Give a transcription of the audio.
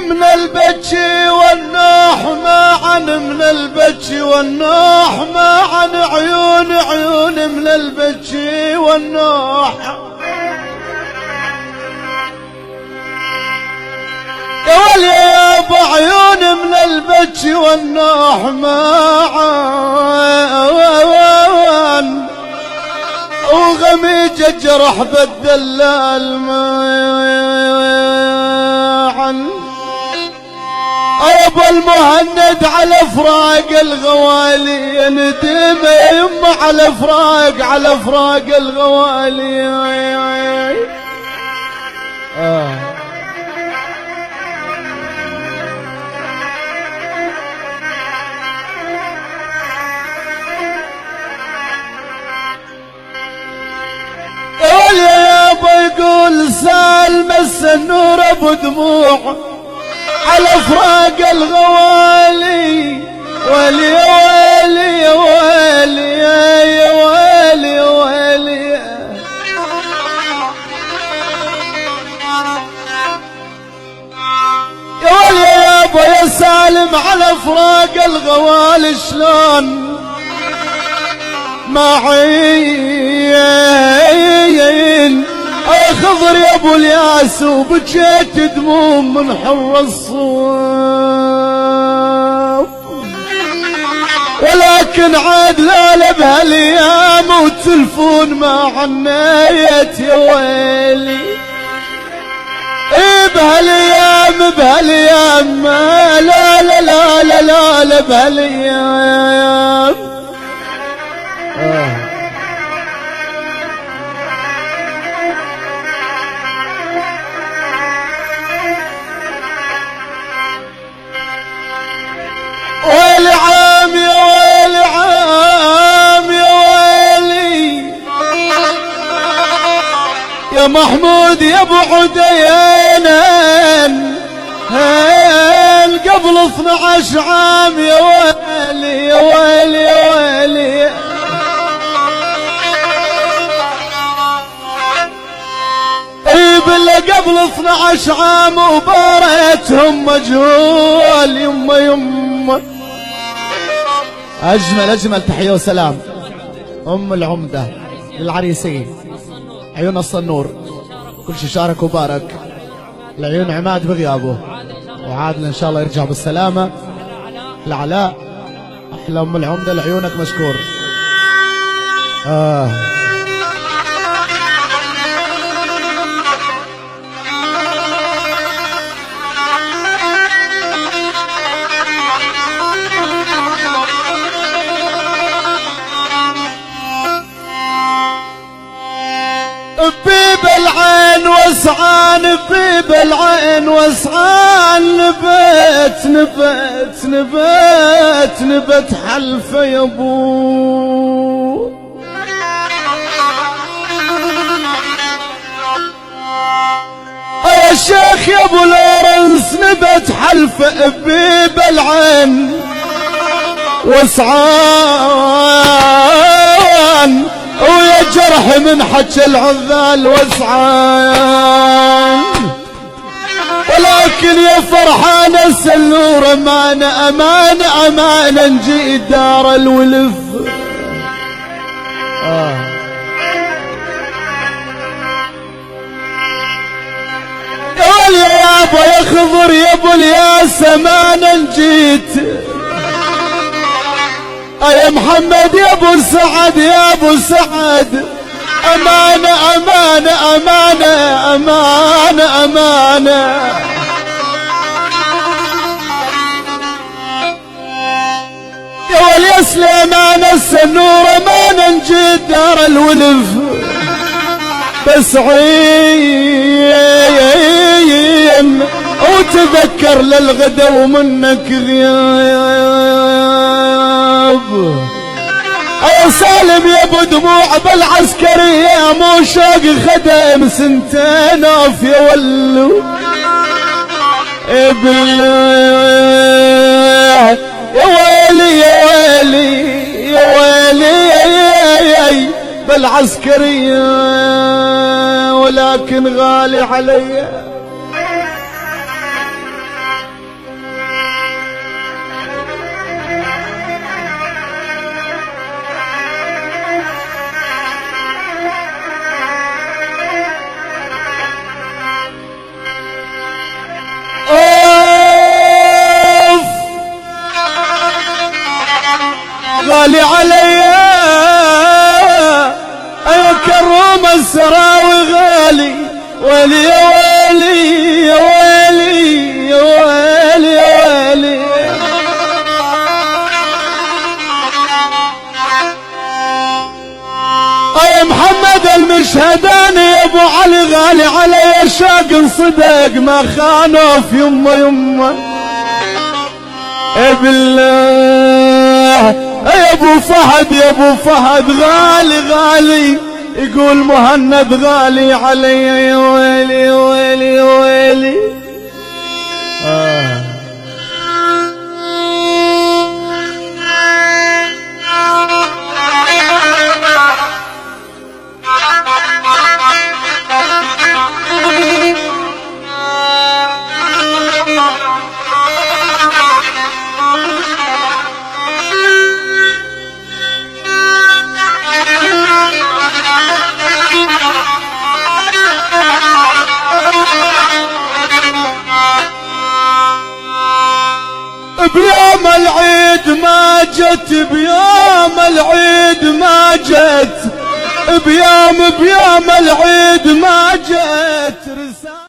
من البكي والنوح معا، من البكي والنوح معا، عيون من البكي والنوح. يا ولي يابا عيون من البكي والنوح معا، وغميج جرح بالدلال معا. ابو المهند على فراق الغوالي، ندم يما على فراق الغوالي. يابا يقول سال مس النور ابو دموع على فراق الغوالي. ولي ويلي يا ويلي يا ويلي يا ويلي. يا ويلي يابا يا سالم على فراق الغوالي، شلون معين خضر يا ابو الياس، وبجيت دموم من حر الصوب. ولكن عاد لا بهالايام وتلفون ما عنيت يا ويلي. بهالايام لا لا لا لا لا لا بهالايام. ويلي عام يا ويلي عام يا ويلي يا محمود يا ابو عديان، قبل 12 عام يا ويلي يا ويلي يا ويلي. بالله قبل 12 عام وباريتهم مجهول. يما أجمل تحية وسلام أم العمدة للعريسين، عيون الصنور، كل شي شارك وبارك. العيون عماد بغيابه، وعادل إن شاء الله يرجع بالسلامة. العلاء أحلى أم العمدة، لعيونك مشكور. بيب العين وسعان، بيب العين وسعان، نبت حلفة يا ابو. يا شيخ يا ابو لورنس نبت حلفة بيب العين وسعان، ويا جرح من حكي العذال وسعان. ولكن يا فرحان السلور أمانة نجي دار الولف. يا ابو يا خضر يا ابو الياس أمانة نجيت. يا محمد يا ابو سعد يا ابو سعد، أمانة. يا ولي سليمان السنور أمانة نجيت دار الولف. بس عين وتذكر للغدا ومنك غياب. يا سالم يا ابو دموع بالعسكرية، مو شوق خدم سنتين اوف يا ولو. يا ويلي يا ويلي يا ويلي بالعسكرية، ولكن غالي علي. غالي علي، كرم السراوي غالي، ويلي يا ويلي يا ويلي يا ويلي يا ويلي. يا محمد المشهداني يا ابو علي غالي علي، الشاق صدق ما خانوا في يمه يمه. بالله يا ابو فهد يا ابو فهد غالي غالي، يقول مهند غالي علي، يا ويلي يا ويلي يا ويلي. بيوم العيد ما جت، بيوم العيد ما جت، بيوم العيد ما جت.